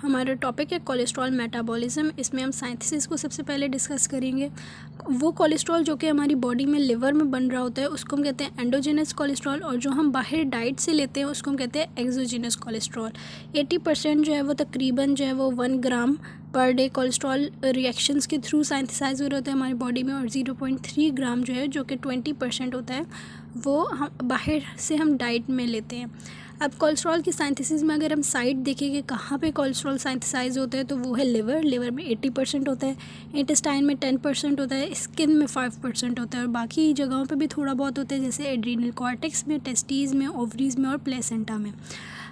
हमारा टॉपिक है cholesterol metabolism. इसमें हम साइंथिसिस को सबसे पहले डिस्कस करेंगे। वो कोलेस्ट्रॉल जो कि हमारी बॉडी में लिवर में बन रहा होता है उसको हम कहते हैं एंडोजेनस कोलेस्ट्रॉल, और जो हम बाहर डाइट से लेते हैं उसको हम कहते हैं एक्सोजेनस कोलेस्ट्रॉल। 80% जो है वो तकरीबन जो है वो 1 ग्राम पर डे कोलेस्ट्रॉल रिएक्शंस के थ्रू साइंथिसाइज हो रहा होता है हमारी बॉडी में, और 0.3 ग्राम जो है, जो कि 20% होता है, वो हम बाहर से हम डाइट में लेते हैं। अब कोलेस्ट्रॉल की साइंथिसिस में अगर हम साइट देखेंगे कहाँ पे कोलेस्ट्रॉल साइंथिसाइज होता है तो वो है लिवर में 80% होता है, इंटेस्टाइन में 10% होता है, स्किन में 5% होता है, और बाकी जगहों पे भी थोड़ा बहुत होता है, जैसे एड्रीनल कॉर्टेक्स में, टेस्टीज़ में, ओवरीज़ में और प्लेसेंटा में।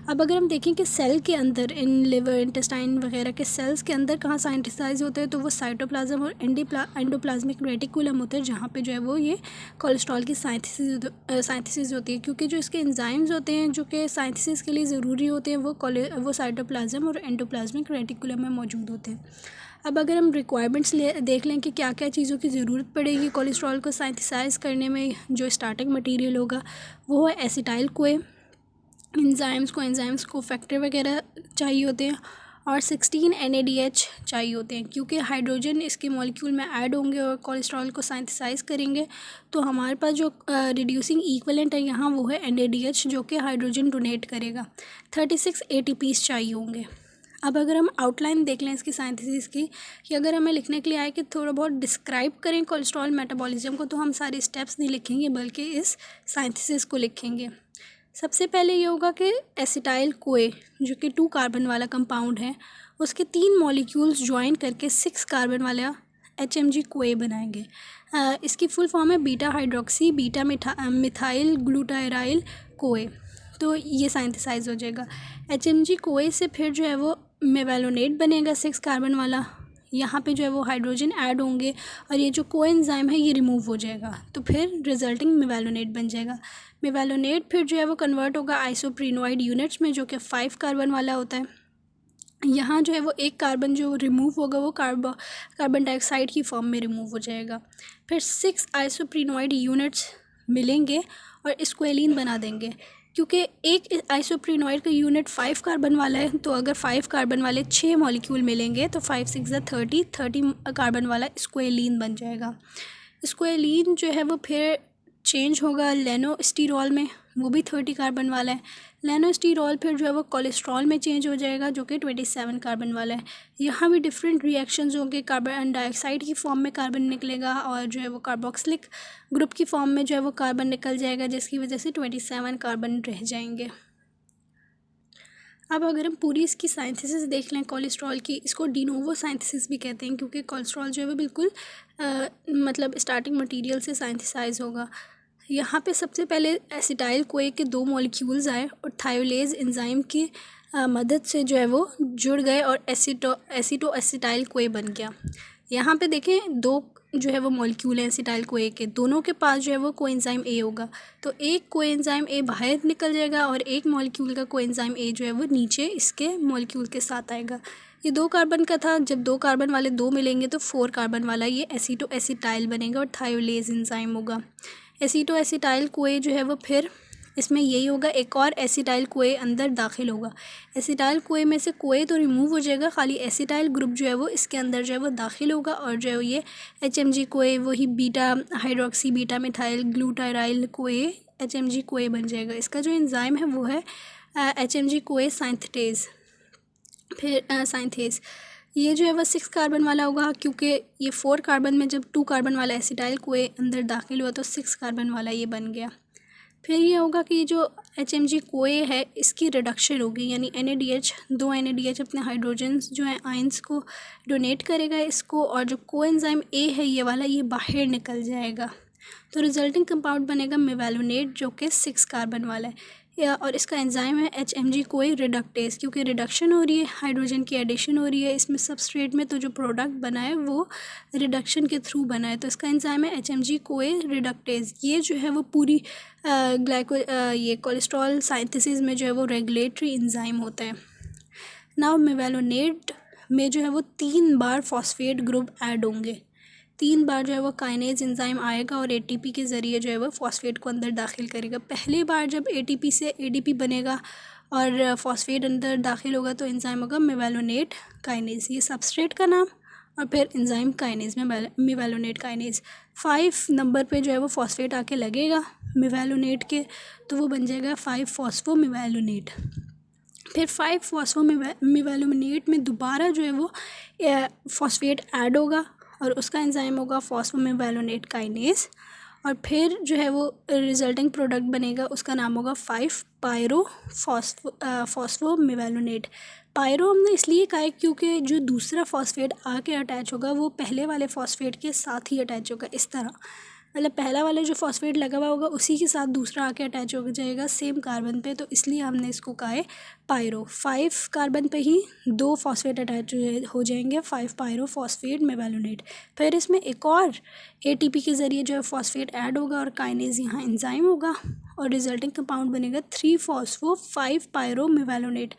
अब अगर हम देखें कि सेल के अंदर इन लिवर, इंटेस्टाइन वगैरह के सेल्स के अंदर कहाँ साइंथिसाइज होते हैं तो वो साइटोप्लाज्म और एंडोप्लाज्मिक रेटिकुलम होते हैं, जहाँ पे जो है वो ये कोलेस्ट्रॉल की साइंथिसिस होती है। क्योंकि जो इसके एंजाइम्स होते हैं जो कि साइंथिसिस के लिए ज़रूरी होते हैं वो साइटोप्लाज्म और एंडोप्लाज्मिक रेटिकुलम में मौजूद होते हैं। अब अगर हम रिक्वायरमेंट्स देख लें कि क्या क्या चीज़ों की ज़रूरत पड़ेगी कोलेस्ट्रॉल को साइंथिसाइज करने में, जो स्टार्टिंग मटीरियल होगा वो है एसिटाइल कोए, एंजाइम्स को फैक्टर वगैरह चाहिए होते हैं, और 16 NADH चाहिए होते हैं। क्योंकि हाइड्रोजन इसके मॉलिक्यूल में ऐड होंगे और कोलेस्ट्रॉल को साइंथिसाइज करेंगे, तो हमारे पास जो रिड्यूसिंग इक्विवेलेंट है यहाँ वो है NADH, जो कि हाइड्रोजन डोनेट करेगा। 36 ATPs चाहिए होंगे। अब अगर हम आउटलाइन देख लें इसकी साइंथिसिस की, कि अगर हमें लिखने के लिए आए कि थोड़ा बहुत डिस्क्राइब करें कोलेस्ट्रॉल मेटाबॉलिज्म को, तो हम सारे स्टेप्स नहीं लिखेंगे बल्कि इस साइंथिसिस को लिखेंगे। सबसे पहले ये होगा कि एसिटाइल कोए जो कि 2 कार्बन वाला कंपाउंड है, उसके 3 मॉलिक्यूल्स ज्वाइन करके 6 कार्बन वाला HMG कोए बनाएंगे। इसकी फुल फॉर्म है बीटा हाइड्रोक्सी बीटा मिथाइल ग्लूटाराइल कोए। तो ये साइंथिसाइज हो जाएगा। HMG कोए से फिर जो है वो मेवालोनेट बनेगा 6 कार्बन वाला। यहाँ पे जो है वो हाइड्रोजन ऐड होंगे और ये जो कोएंजाइम है ये रिमूव हो जाएगा, तो फिर रिजल्टिंग मेवालोनेट बन जाएगा। मेवालोनेट फिर जो है वो कन्वर्ट होगा आइसोप्रीनोइड यूनिट्स में, जो कि 5 कार्बन वाला होता है। यहाँ जो है वो 1 कार्बन जो रिमूव होगा वो कार्बन डाइऑक्साइड की फॉर्म में रिमूव हो जाएगा। फिर 6 आइसोप्रीनोइड यूनिट्स मिलेंगे और स्क्वेलिन बना देंगे। क्योंकि एक आइसोप्रीनोइड का यूनिट 5 कार्बन वाला है, तो अगर 5 कार्बन वाले 6 मॉलिक्यूल मिलेंगे तो 5 6 30 कार्बन वाला स्क्वेलिन बन जाएगा। स्क्वेलिन जो है वो फिर चेंज होगा लेनोस्टिरॉल में, वो भी 30 कार्बन वाला है। लेनोस्टिरॉल फिर जो है वो कोलेस्ट्रॉल में चेंज हो जाएगा, जो कि 27 कार्बन वाला है। यहाँ भी डिफरेंट रिएक्शंस होंगे, कार्बन डाइऑक्साइड की फॉर्म में कार्बन निकलेगा और जो है वो कार्बोक्सिलिक ग्रुप की फॉर्म में जो है वो कार्बन निकल जाएगा, जिसकी वजह से 27 कार्बन रह जाएंगे। अब अगर हम पूरी इसकी साइंथिसिस देख लें कोलेस्ट्रॉल की, इसको डिनोवो साइंथिसिस भी कहते हैं, क्योंकि कोलेस्ट्रॉल जो है वो बिल्कुल मतलब स्टार्टिंग मटेरियल से साइंथिसाइज होगा। यहाँ पे सबसे पहले एसिटाइल कोए के 2 मॉलिक्यूल्स आए और थायोलेज एंजाइम की मदद से जो है वो जुड़ गए और एसिटो एसिटाइल कोए बन गया। यहाँ पे देखें 2 जो है वो मॉलिक्यूल हैं एसिटाइल कोए के, दोनों के पास जो है वो कोएंजाइम ए होगा, तो एक कोएंजाइम ए बाहर निकल जाएगा और एक मॉलिक्यूल का कोएंजाइम ए जो है वो नीचे इसके मॉलिक्यूल के साथ आएगा। ये 2 कार्बन का था, जब 2 कार्बन वाले 2 मिलेंगे तो 4 कार्बन वाला ये एसिटो एसिटाइल बनेगा और थायोलेज एंजाइम होगा। एसिटो एसिटाइल कोए जो है वो फिर इसमें यही होगा, एक और एसिटाइल कोए अंदर दाखिल होगा। एसिटाइल कोए में से कोए तो रिमूव हो जाएगा, खाली एसिटाइल ग्रुप जो है वो इसके अंदर जो है वो दाखिल होगा और जो है ये HMG कोए वही बीटा हाइड्रोक्सी बीटा मिथाइल ग्लूटाराइल कोए HMG कोए बन जाएगा। इसका जो एंजाइम है वो है HMG कोए साइंथेज। फिर साइंथेज ये जो है वह 6 कार्बन वाला होगा, क्योंकि ये 4 कार्बन में जब 2 कार्बन वाला एसिटाइल कोए अंदर दाखिल हुआ तो 6 कार्बन वाला ये बन गया। फिर ये होगा कि ये जो HMG कोए है इसकी रिडक्शन होगी, यानी NADH 2 NADH अपने हाइड्रोजन्स जो है आयंस को डोनेट करेगा इसको, और जो कोएंजाइम ए है ये वाला ये बाहर निकल जाएगा, तो रिजल्टिंग कंपाउंड बनेगा मेवालोनेट, जो कि 6 कार्बन वाला है। और इसका एंजाइम है HMG कोए रिडक्टेज, क्योंकि रिडक्शन हो रही है, हाइड्रोजन की एडिशन हो रही है इसमें सबस्ट्रेट में, तो जो प्रोडक्ट बना है वो रिडक्शन के थ्रू बना है, तो इसका एंजाइम है HMG कोए रिडक्टेज। ये जो है वो पूरी ये कोलेस्ट्रॉल साइंथिसिस में जो है वो रेगुलेटरी एंजाइम होता है। नाउ मेवालोनेट में जो है वो 3 बार फॉस्फेट ग्रुप ऐड होंगे, 3 बार जो है वो काइनेज एंजाइम आएगा और ATP के ज़रिए जो है वो फॉस्फेट को अंदर दाखिल करेगा। पहली बार जब ATP से ADP बनेगा और फॉस्फेट अंदर दाखिल होगा तो एंजाइम होगा मेवालोनेट काइनेज, ये सबस्ट्रेट का नाम, और फिर एंजाइम काइनेज में मेवालोनेट काइनेज। 5 नंबर पे जो है वो फॉस्फेट आके लगेगा मेवालोनेट के, तो वो बन जाएगा 5-फॉस्फोमेवालोनेट। फिर 5-फॉस्फोमेवालोनेट में दोबारा जो है वो फॉस्फेट ऐड होगा और उसका एंजाइम होगा फॉस्फोमेवालोनेट काइनेज, और फिर जो है वो रिजल्टिंग प्रोडक्ट बनेगा, उसका नाम होगा 5-पायरो-फॉस्फोमेवालोनेट। पायरो हमने इसलिए कहा है क्योंकि जो दूसरा फॉस्फेट आके अटैच होगा वो पहले वाले फॉस्फेट के साथ ही अटैच होगा, इस तरह, मतलब पहला वाला जो फॉस्फेट लगा हुआ होगा उसी के साथ दूसरा आके अटैच हो जाएगा सेम कार्बन पे, तो इसलिए हमने इसको कहा है पायरो। 5 कार्बन पे ही 2 फॉस्फेट अटैच हो जाएंगे, 5-पायरो-फॉस्फेट-मेवालोनेट। फिर इसमें एक और ATP के ज़रिए जो है फॉस्फेट ऐड होगा और काइनेज यहाँ एंजाइम होगा, और रिजल्टिंग कंपाउंड बनेगा 3-फॉस्फो-5-पायरो-मेवालोनेट।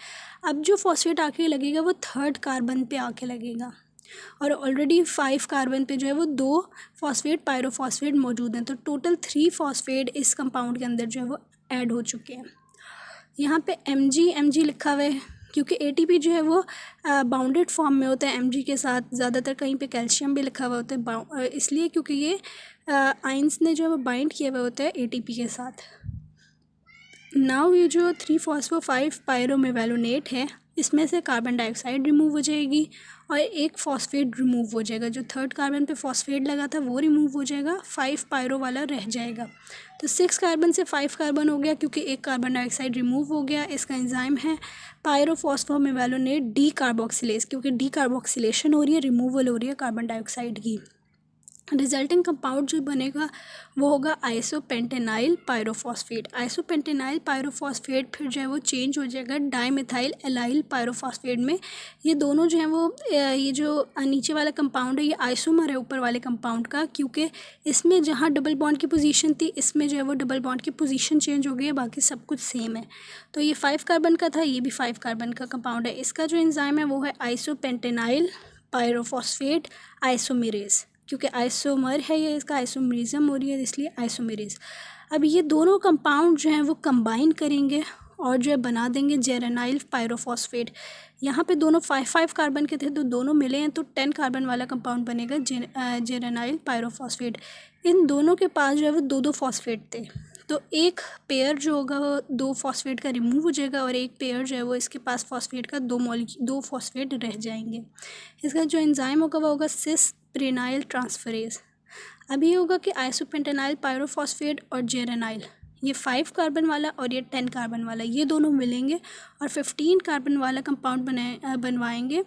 अब जो फॉस्फेट आके लगेगा वो 3rd कार्बन पे आके लगेगा, और ऑलरेडी 5 कार्बन पे जो है वो 2 फॉस्फेट पायरोफॉस्फेट मौजूद हैं, तो टोटल 3 फॉस्फेट इस कंपाउंड के अंदर जो है वो ऐड हो चुके हैं। यहाँ पे Mg लिखा हुआ है क्योंकि ATP जो है वो बाउंडेड फॉर्म में होता है Mg के साथ, ज़्यादातर कहीं पे कैल्शियम भी लिखा हुआ होता है इसलिए क्योंकि ये आइंस ने जो है वो बाइंड किया हुआ होता है ATP के साथ। नाउ ये जो 3-फॉस्फो-5-पायरोमेवालोनेट है इसमें से कार्बन डाइऑक्साइड रिमूव हो जाएगी और एक फॉस्फेट रिमूव हो जाएगा, जो 3rd कार्बन पे फॉस्फेट लगा था वो रिमूव हो जाएगा, 5 पायरो वाला रह जाएगा। तो 6 कार्बन से 5 कार्बन हो गया क्योंकि एक कार्बन डाइऑक्साइड रिमूव हो गया। इसका एंजाइम है पायरोफॉस्फोमेवालोनेट डी कार्बोक्सिलेज, क्योंकि डी कार्बोक्सिलेशन हो रही है, रिमूवल हो रही है कार्बन डाइऑक्साइड की। रिजल्टिंग कंपाउंड जो बनेगा वो होगा आइसोपेंटेनाइल पायरोफॉस्फेट। आइसोपेंटेनाइल पायरोफॉस्फेट फिर जो है वो चेंज हो जाएगा डाइमेथाइल एलाइल पायरोफॉस्फेट में। ये दोनों जो हैं वो ये जो नीचे वाला कंपाउंड है ये आइसोमर है ऊपर वाले कंपाउंड का, क्योंकि इसमें जहाँ डबल बॉन्ड की पोजीशन थी इसमें जो है वो डबल बॉन्ड की पोजीशन चेंज हो गई है, बाकी सब कुछ सेम है। तो ये 5 कार्बन का था, ये भी 5 कार्बन का कंपाउंड है। इसका जो एंजाइम है वो है आइसोपेंटेनाइल पायरोफॉस्फेट आइसोमेरेज, क्योंकि आइसोमर है ये, इसका आइसोमेरिज्म हो रही है इसलिए आइसोमेरेज। अब ये दोनों कंपाउंड जो हैं वो कंबाइन करेंगे और जो है बना देंगे जेरेनाइल पायरोफॉस्फेट। यहाँ पे दोनों 5-5 कार्बन के थे तो दोनों मिले हैं तो 10 कार्बन वाला कंपाउंड बनेगा जेरेनाइल पायरोफॉस्फेट। इन दोनों के पास जो है वो 2-2 फॉस्फेट थे, तो एक पेयर जो होगा वो 2 फॉस्फेट का रिमूव हो जाएगा और एक पेयर जो है वो इसके पास फॉस्फेट का 2 फॉस्फेट रह जाएंगे। इसका जो एंजाइम होगा वो होगा सिस प्रेनाइल ट्रांसफरेज। अब ये होगा कि आइसोपेंटेनाइल पायरोफॉस्फेट और जेरेनाइल, ये 5 कार्बन वाला और ये 10 कार्बन वाला, ये दोनों मिलेंगे और 15 कार्बन वाला कंपाउंड बनवाएंगे।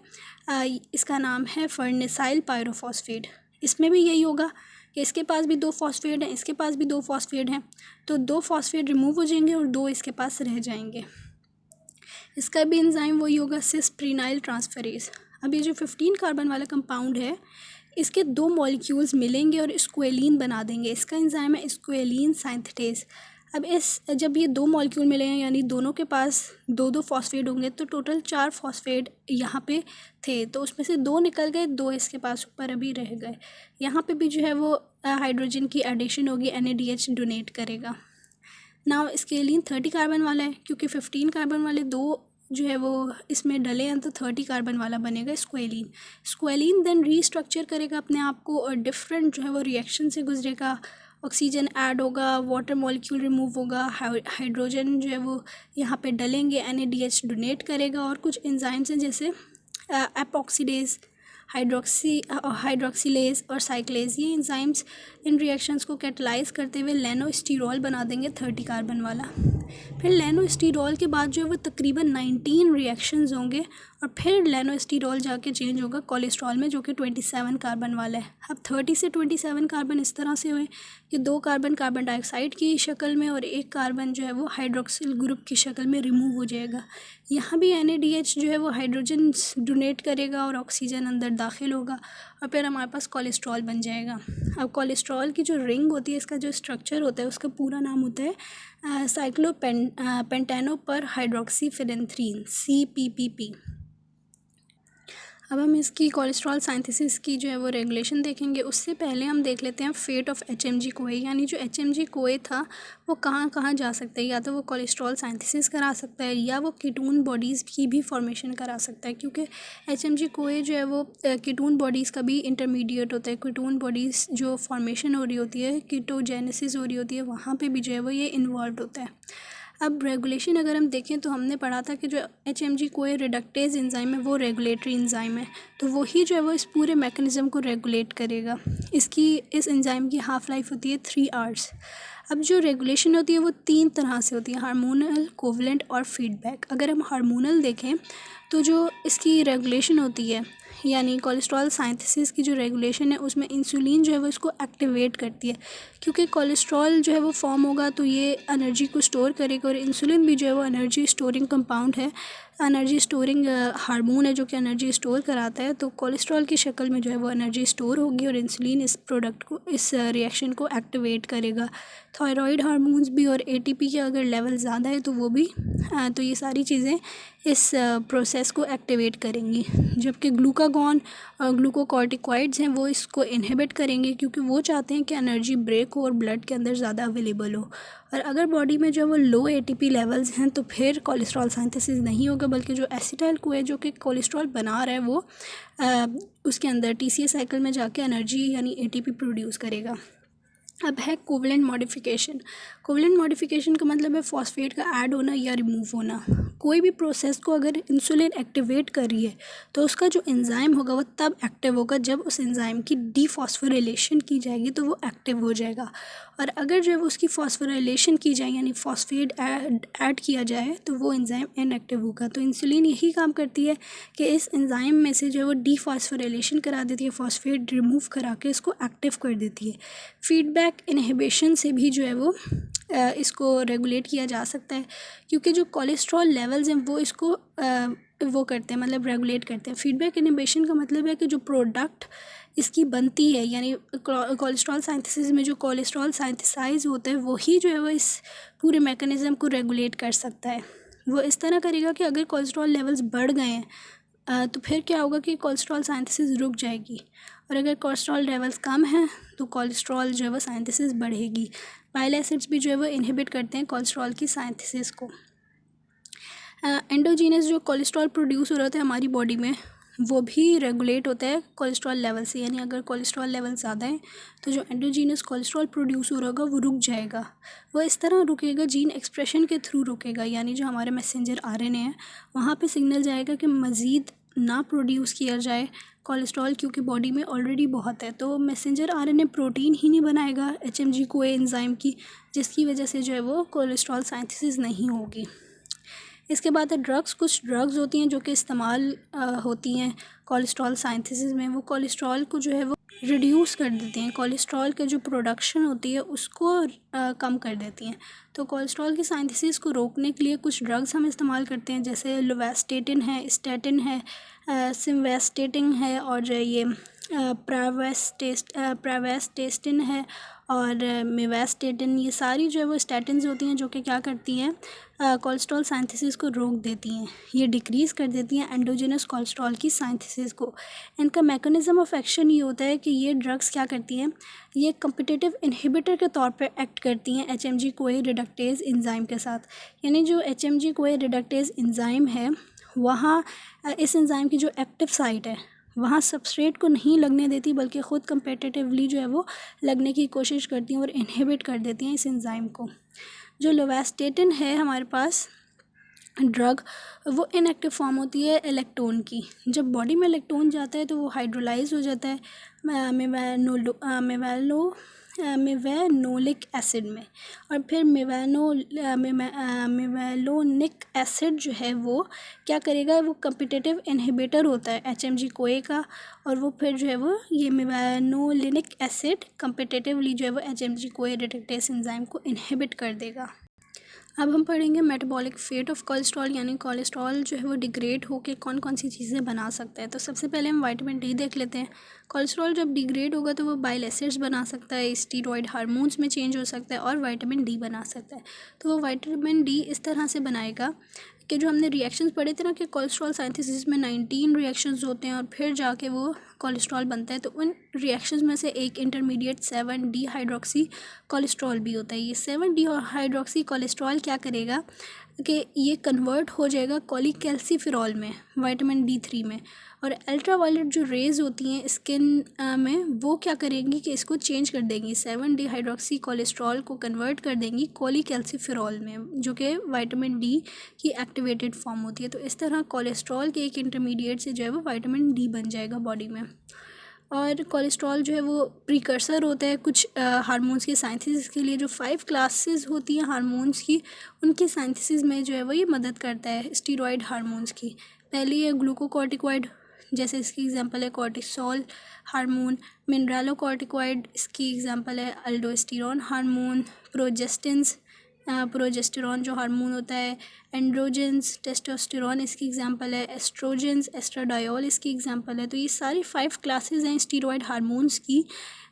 इसका नाम है फर्नेसाइल पायरोफॉस्फेट। इसमें भी यही होगा कि इसके पास भी 2 फॉस्फेट हैं, इसके पास भी 2 फॉस्फेट हैं, तो 2 फॉस्फेट रिमूव हो जाएंगे और 2 इसके पास रह जाएंगे। इसका भी एंजाइम वही होगा सिस प्रीनाइल ट्रांसफरेज। अब ये जो 15 कार्बन वाला कंपाउंड है इसके 2 मॉलिक्यूल्स मिलेंगे और स्क्वेलीन बना देंगे। इसका एंजाइम है स्क्वेलीन सिंथेटेज। अब जब ये 2 मॉलिक्यूल मिले हैं यानी दोनों के पास 2-2 फॉस्फेट होंगे तो टोटल 4 फॉस्फेट यहाँ पे थे, तो उसमें से 2 निकल गए, 2 इसके पास ऊपर अभी रह गए। यहाँ पे भी जो है वो हाइड्रोजन की एडिशन होगी, NADH डोनेट करेगा। नाउ स्केलिन 30 कार्बन वाला है क्योंकि 15 कार्बन वाले 2 जो है वो इसमें डले हैं तो 30 कार्बन वाला बनेगा स्क्वेलिन। स्क्वेलिन देन रीस्ट्रक्चर करेगा अपने आप को और डिफरेंट जो है वो रिएक्शन से गुजरेगा, ऑक्सीजन ऐड होगा, वाटर मॉलिक्यूल रिमूव होगा, हाइड्रोजन जो है वो यहाँ पे डलेंगे, NADH डोनेट करेगा और कुछ एंजाइम्स हैं जैसे एपॉक्सीडेज, हाइड्रोक्सीलेज और साइक्लेज। ये एंजाइम्स इन रिएक्शंस को कैटलाइज करते हुए लेनोस्टिरॉल बना देंगे 30 कार्बन वाला। फिर लेनोस्टिरॉल के बाद जो है वो तकरीबन 19 रिएक्शंस होंगे और फिर लेनोस्टिरॉल जाके चेंज होगा कोलेस्ट्रॉल में जो कि 27 कार्बन वाला है। अब 30 से 27 कार्बन इस तरह से हुए कि 2 कार्बन कार्बन डाइऑक्साइड की शक्ल में और 1 कार्बन जो है वो हाइड्रोक्सिल ग्रुप की शक्ल में रिमूव हो जाएगा। यहाँ भी NADH जो है वो हाइड्रोजन डोनेट करेगा और ऑक्सीजन अंदर दाखिल होगा और फिर हमारे पास कोलेस्ट्रॉल बन जाएगा। अब कोलेस्ट्रॉल की जो रिंग होती है इसका जो स्ट्रक्चर होता है उसका पूरा नाम होता है साइक्लोपेंटेनो पर हाइड्रोक्सीफेरेंथ्रीन CPPP। अब हम इसकी कोलेस्ट्रॉल सिंथेसिस की जो है वो रेगुलेशन देखेंगे। उससे पहले हम देख लेते हैं फेट ऑफ HMG कोए, यानी जो HMG कोए था वो कहाँ कहाँ जा सकता है। या तो वो कोलेस्ट्रॉल सिंथेसिस करा सकता है या वो कीटोन बॉडीज़ की भी फॉर्मेशन करा सकता है, क्योंकि HMG कोए जो है वो कीटोन बॉडीज़ का भी इंटरमीडिएट होता है। कीटोन बॉडीज़ जो फॉर्मेशन हो रही होती है, कीटोजेनेसिस हो रही होती है, वहाँ पर भी जो है वो ये इन्वॉल्व होता है। अब रेगुलेशन अगर हम देखें तो हमने पढ़ा था कि जो HMG कोए रिडक्टेज एंजाइम है वो रेगुलेटरी एंजाइम है, तो वही जो है वो इस पूरे मैकेनिज़्म को रेगुलेट करेगा। इस एंजाइम की हाफ़ लाइफ होती है 3 आवर्स। अब जो रेगुलेशन होती है वो 3 तरह से होती है, हार्मोनल, कोवलेंट और फीडबैक। अगर हम हार्मोनल देखें तो जो इसकी रेगुलेशन होती है, यानी कोलेस्ट्रॉल सिंथेसिस की जो रेगुलेशन है, उसमें इंसुलिन जो है वो इसको एक्टिवेट करती है, क्योंकि कोलेस्ट्रॉल जो है वो फॉर्म होगा तो ये एनर्जी को स्टोर करेगा, और इंसुलिन भी जो है वो एनर्जी स्टोरिंग कंपाउंड है, एनर्जी स्टोरिंग हार्मोन है जो कि एनर्जी स्टोर कराता है। तो कोलेस्ट्रॉल की शक्ल में जो है वो एनर्जी स्टोर होगी और इंसुलिन इस प्रोडक्ट को, इस रिएक्शन को एक्टिवेट करेगा। थायराइड हार्मोन्स भी और ATP के अगर लेवल ज़्यादा है तो वो भी, तो ये सारी चीज़ें इस प्रोसेस को एक्टिवेट करेंगी। जबकि ग्लूकागॉन और ग्लूकोकॉर्टिकॉइड्स हैं वो इसको इनहिबिट करेंगे, क्योंकि वो चाहते हैं कि एनर्जी ब्रेक हो और ब्लड के अंदर ज़्यादा अवेलेबल हो। और अगर बॉडी में जो वो लो ATP लेवल्स हैं तो फिर कोलेस्ट्रॉल सिंथेसिस नहीं होगा, बल्कि जो एसिटाइल कोए जो कि कोलेस्ट्रॉल बना रहा है वो उसके अंदर TCA साइकिल में जाके एनर्जी यानी ATP प्रोड्यूस करेगा। अब है कोवलेंट मॉडिफिकेशन। कोवलेंट मॉडिफिकेशन का मतलब है फॉस्फेट का ऐड होना या रिमूव होना। कोई भी प्रोसेस को अगर इंसुलिन एक्टिवेट कर रही है तो उसका जो एंजाइम होगा वो तब एक्टिव होगा जब उस एंजाइम की डीफॉस्फोराइलेशन की जाएगी तो वो एक्टिव हो जाएगा। और अगर जो है उसकी फॉस्फोराइलेशन की जाए यानी फॉस्फेट ऐड किया जाए तो वो एंजाइम इनएक्टिव होगा। तो इंसुलिन यही काम करती है कि इस एंजाइम में से जो है वो डीफॉस्फोराइलेशन करा देती है, फॉस्फेट रिमूव करा के इसको एक्टिव कर देती है। फीडबैक इनहिबिशन से भी जो है वो इसको रेगुलेट किया जा सकता है, क्योंकि जो कोलेस्ट्रॉल लेवल्स हैं वो इसको वो करते हैं, मतलब रेगुलेट करते हैं। फीडबैक इनहिबिशन का मतलब है कि जो प्रोडक्ट इसकी बनती है, यानी कोलेस्ट्रॉल सिंथेसिस में जो कोलेस्ट्रॉल सिंथेसाइज होता है वही जो है वो इस पूरे मैकेनिज़्म को रेगुलेट कर सकता है। वो इस तरह करेगा कि अगर कोलेस्ट्रॉल लेवल्स बढ़ गए हैं तो फिर क्या होगा कि कोलेस्ट्रॉल सिंथेसिस रुक जाएगी, और अगर कोलेस्ट्रॉल लेवल्स कम हैं तो कोलेस्ट्रॉल जो है वो सिंथेसिस बढ़ेगी। बाइल एसिड्स भी जो है वो इनहिबिट करते हैं कोलेस्ट्रॉल की सिंथेसिस को। एंडोजीनस जो कोलेस्ट्रॉल प्रोड्यूस हो रहा था हमारी बॉडी में वो भी रेगुलेट होता है कोलेस्ट्रॉल लेवल से, यानी अगर कोलेस्ट्रॉल लेवल ज़्यादा है तो जो एंडोजीनस कोलेस्ट्रॉल प्रोड्यूस हो रहा होगा वो रुक जाएगा। वो इस तरह रुकेगा, जीन एक्सप्रेशन के थ्रू रुकेगा, यानी जो हमारे मैसेंजर RNA है वहाँ पे सिग्नल जाएगा कि मज़ीद ना प्रोड्यूस किया जाए कोलेस्ट्रॉल, क्योंकि बॉडी में ऑलरेडी बहुत है। तो मैसेंजर RNA प्रोटीन ही नहीं बनाएगा HMG कोए एंजाइम की, जिसकी वजह से जो है वो कोलेस्ट्रॉल सिंथेसिस नहीं होगी। इसके बाद है ड्रग्स। कुछ ड्रग्स होती हैं जो कि इस्तेमाल होती हैं कोलेस्ट्रॉल सिंथेसिस में। वो कोलेस्ट्रॉल को जो है वो रिड्यूस कर देती हैं, कोलेस्ट्रॉल के जो प्रोडक्शन होती है उसको कम कर देती हैं। तो कोलेस्ट्रॉल की सिंथेसिस को रोकने के लिए कुछ ड्रग्स हम इस्तेमाल करते हैं, जैसे लोवास्टेटिन है, स्टैटिन है, सिम्वास्टेटिन है, और जो ये प्राइवेस्टेस्टिन है और मिवास्टेटिन। ये सारी जो है वो स्टैटिन्स होती हैं जो कि क्या करती हैं, कोलेस्ट्रॉल सिंथेसिस को रोक देती हैं, ये डिक्रीज़ कर देती हैं एंडोजेनस कोलेस्ट्रॉल की सिंथेसिस को। इनका मैकेनिज़्म ऑफ एक्शन ये होता है कि ये ड्रग्स क्या करती हैं, ये कम्पिटिटिव इनहिबिटर के तौर पे एक्ट करती हैं HMG कोए रिडक्टेज एंजाइम के साथ। यानी जो HMG कोए रिडक्टेज एंजाइम है वहाँ इस एंजाइम की जो एक्टिव साइट है वहाँ सबस्ट्रेट को नहीं लगने देती, बल्कि ख़ुद कम्पिटिटिवली जो है वो लगने की कोशिश करती हैं और इनहिबिट कर देती हैं इस एंजाइम को। जो लोवास्टेटिन है हमारे पास ड्रग, वो इनएक्टिव फॉर्म होती है इलेक्ट्रॉन की। जब बॉडी में इलेक्ट्रॉन जाता है तो वो हाइड्रोलाइज हो जाता है मेवेनोलिक एसिड में, और फिर मेवेलोनिक एसिड जो है वो क्या करेगा, वो कम्पिटिटिव इनहिबिटर होता है HMG कोए का, और वो फिर जो है वो ये मेवेनोलिनिक एसिड कम्पिटिटिवली जो है वो HMG कोए रिडक्टेज एंजाइम को इनहिबिट कर देगा। अब हम पढ़ेंगे मेटाबॉलिक फेट ऑफ कोलेस्ट्रॉल, यानी कोलेस्ट्रॉल जो है वो डिग्रेड होकर कौन कौन सी चीज़ें बना सकता है। तो सबसे पहले हम विटामिन D देख लेते हैं। कोलेस्ट्रॉल जब डिग्रेड होगा तो वो बाइल एसिड्स बना सकता है, स्टीरॉयड हार्मोन्स में चेंज हो सकता है और विटामिन D बना सकता है। तो वो विटामिन D इस तरह से बनाएगा कि जो हमने रिएक्शंस पढ़े थे ना कि कोलेस्ट्रॉल सिंथेसिस में 19 रिएक्शंस होते हैं और फिर जाके वो कोलेस्ट्रॉल बनता है, तो उन रिएक्शंस में से एक इंटरमीडिएट 7D हाइड्रोक्सी कोलेस्ट्रॉल भी होता है। ये 7D हाइड्रोक्सी कोलेस्ट्रॉल क्या करेगा कि ये कन्वर्ट हो जाएगा कोलिकैल्सिफेरॉल में, विटामिन D3 में, और अल्ट्रावायलेट जो रेज़ होती हैं स्किन में वो क्या करेंगी कि इसको चेंज कर देंगी, 7D हाइड्रोक्सी कोलेस्ट्रॉल को कन्वर्ट कर देंगी कोलिकैल्सिफेरॉल में, जो कि विटामिन D की एक्टिवेटेड फॉर्म होती है। तो इस तरह कोलेस्ट्रॉल के एक इंटरमीडिएट से जो है वो विटामिन D बन जाएगा बॉडी में। और कोलेस्ट्रॉल जो है वो प्रिकर्सर होता है कुछ हार्मोन्स के साइंथिस के लिए। जो 5 क्लासेस होती हैं हार्मोन्स की, उनके साइंथिस में जो है वो ये मदद करता है स्टीरॉयड हार्मोन्स की। पहली है ग्लूकोकॉर्टिकॉइड, जैसे इसकी एग्जांपल है कॉर्टिसोल हार्मोन। मिनरलोकॉर्टिकॉइड, इसकी एग्जांपल है अल्डोस्टेरोन हार्मोन। प्रोजेस्टिन्स, प्रोजेस्टेरॉन जो हार्मोन होता है। एंड्रोजेंस, टेस्टोस्टेरोन इसकी एग्जांपल है। एस्ट्रोजेंस, एस्ट्राडायोल इसकी एग्जांपल है। तो ये सारी 5 क्लासेस हैं स्टीरॉयड हार्मोन्स की,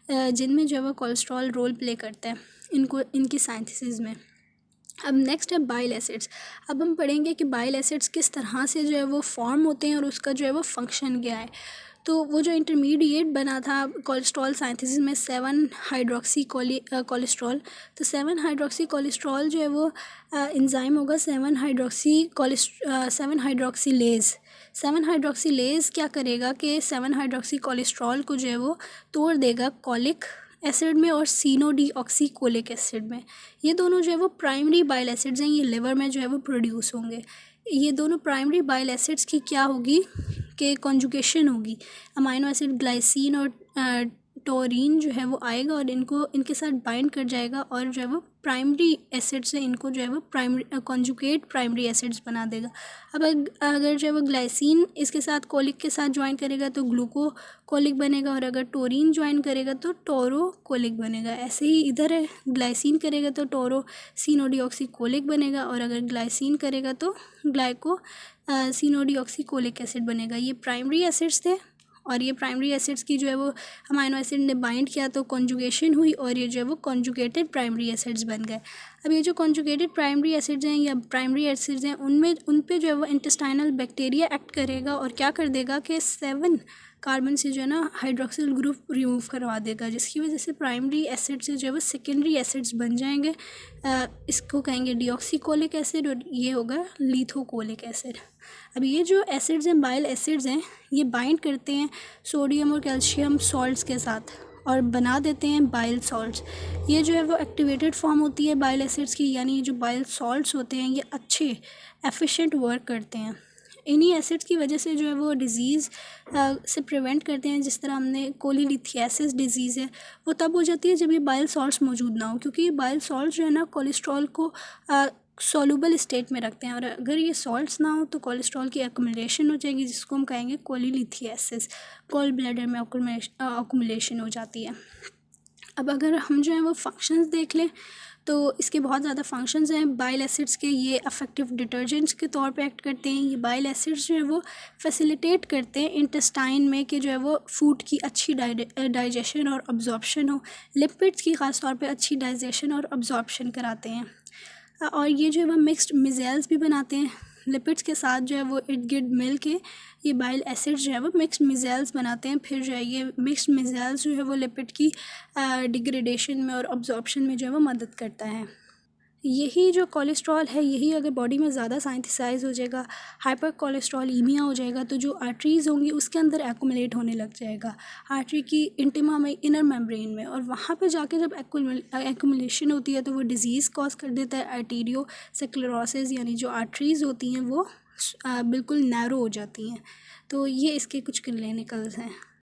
जिनमें जो है वो कोलेस्ट्रॉल रोल प्ले करता है इनकी साइंथिस में। अब नेक्स्ट है बाइल एसिड्स। अब हम पढ़ेंगे कि बाइल एसिड्स किस तरह से जो है वो फॉर्म होते हैं और उसका जो है वो फंक्शन क्या है। तो वो जो इंटरमीडिएट बना था कोलेस्ट्रॉल सिंथेसिस में 7 हाइड्रोक्सी कोलेस्ट्रॉल, तो 7 हाइड्रोक्सी कोलेस्ट्रॉल जो है वो एंजाइम होगा 7 हाइड्रोक्सीलेज। 7 हाइड्रोक्सीलेज क्या करेगा कि 7 हाइड्रोक्सी कोलेस्ट्रॉल को जो है वो तोड़ देगा कोलिक एसिड में और सिनोडीऑक्सीकोलिक एसिड में। ये दोनों जो है वो प्राइमरी बाइल एसिड्स हैं, ये लिवर में जो है वो प्रोड्यूस होंगे। ये दोनों प्राइमरी बाइल एसिड्स की क्या होगी कि कॉन्जुगेशन होगी। अमाइनो एसिड ग्लाइसिन और टोरीन जो है वो आएगा और इनके साथ बाइंड कर जाएगा और जो है वो प्राइमरी एसिड से इनको जो है वो प्राइमरी कॉन्जुगेट प्राइमरी एसिड्स बना देगा। अब अगर जो है वो ग्लाइसिन इसके साथ कोलिक के साथ ज्वाइन करेगा तो ग्लूकोकोलिक बनेगा, और अगर टोरीन ज्वाइन करेगा तो टोरोकोलिक बनेगा। ऐसे ही इधर है, ग्लाइसिन करेगा तो टोरोसिनोडीऑक्सीकोलिक बनेगा, और अगर ग्लाइसिन करेगा तो सिनोडीऑक्सीकोलिक एसिड बनेगा। ये प्राइमरी एसिड्स थे, और ये प्राइमरी एसिड्स की जो है वो अमाइनो एसिड ने बाइंड किया तो कॉन्जुगेशन हुई और ये जो है वो कॉन्जुगेटेड प्राइमरी एसिड्स बन गए। अब ये जो कॉन्जुगेटेड प्राइमरी एसिड्स हैं या प्राइमरी एसिड्स हैं उन पे जो है वो इंटेस्टाइनल बैक्टीरिया एक्ट करेगा और क्या कर देगा कि 7 कार्बन से जो है ना हाइड्रोक्सिल ग्रुप रिमूव करवा देगा, जिसकी वजह से प्राइमरी एसिड से जो है वो सेकेंडरी एसिड्स बन जाएंगे। इसको कहेंगे डीऑक्सीकोलिक एसिड और ये होगा लिथोकोलिक एसिड। अब ये जो एसिड्स हैं बाइल एसिड्स हैं, ये बाइंड करते हैं सोडियम और कैल्शियम सॉल्ट्स के साथ और बना देते हैं बाइल सॉल्ट्स। ये जो है वो एक्टिवेटेड फॉर्म होती है बाइल एसिड्स की, यानी ये जो बाइल सॉल्ट्स होते हैं ये अच्छे एफिशिएंट वर्क करते हैं। इन्हीं एसिड्स की वजह से जो है वो डिज़ीज़ से प्रिवेंट करते हैं। जिस तरह हमने कोलीलिथियासिस डिज़ीज़ है वो तब हो जाती है जब ये बाइल सॉल्ट्स मौजूद ना हो, क्योंकि ये बाइल सॉल्ट्स जो है ना कोलेस्ट्रॉल को सॉल्युबल स्टेट में रखते हैं, और अगर ये सॉल्ट्स ना हो तो कोलेस्ट्रॉल की एक्युमुलेशन हो जाएगी, जिसको हम कहेंगे कोलीलिथियासिस। गॉल ब्लैडर में एक्युमुलेशन हो जाती है। अब अगर हम जो है वो फंक्शंस देख लें तो इसके बहुत ज़्यादा फंक्शंस हैं बाइल एसिड्स के। ये अफेक्टिव डिटर्जेंट्स के तौर पे एक्ट करते हैं। ये बाइल एसिड्स जो है वो फैसिलिटेट करते हैं इंटेस्टाइन में कि जो है वो फूड की अच्छी डाइजेशन और अब्जॉर्प्शन हो। लिपिड्स की ख़ास तौर पे अच्छी डाइजेशन और अब्जॉर्प्शन कराते हैं, और ये जो है वो मिक्स्ड मिज़ाइल्स भी बनाते हैं। लिपिड्स के साथ जो है वो इर्द गिर्द मिल के ये बाइल एसिड्स जो है वो मिक्स्ड मिज़ाइल्स बनाते हैं। फिर जो है ये मिक्स्ड मिज़ाइल्स जो है वो लिपिड की डिग्रेडेशन में और अब्जॉर्प्शन में जो है वो मदद करता है। यही जो कोलेस्ट्रॉल है यही अगर बॉडी में ज़्यादा साइंथिसाइज हो जाएगा, हाइपर कोलेस्ट्रॉलीमिया हो जाएगा, तो जो आर्टरीज़ होंगी उसके अंदर एक्युमुलेट होने लग जाएगा, आर्टरी की इंटिमा में, इनर मेम्ब्रेन में, और वहाँ पे जाके जब एक्युमुलेशन होती है तो वो डिज़ीज़ कॉज कर देता है आर्टीरियोस्क्लेरोसिस, यानी जो आर्टरीज़ होती हैं वो बिल्कुल नैरो हो जाती हैं। तो ये इसके कुछ क्लिनिकल्स हैं।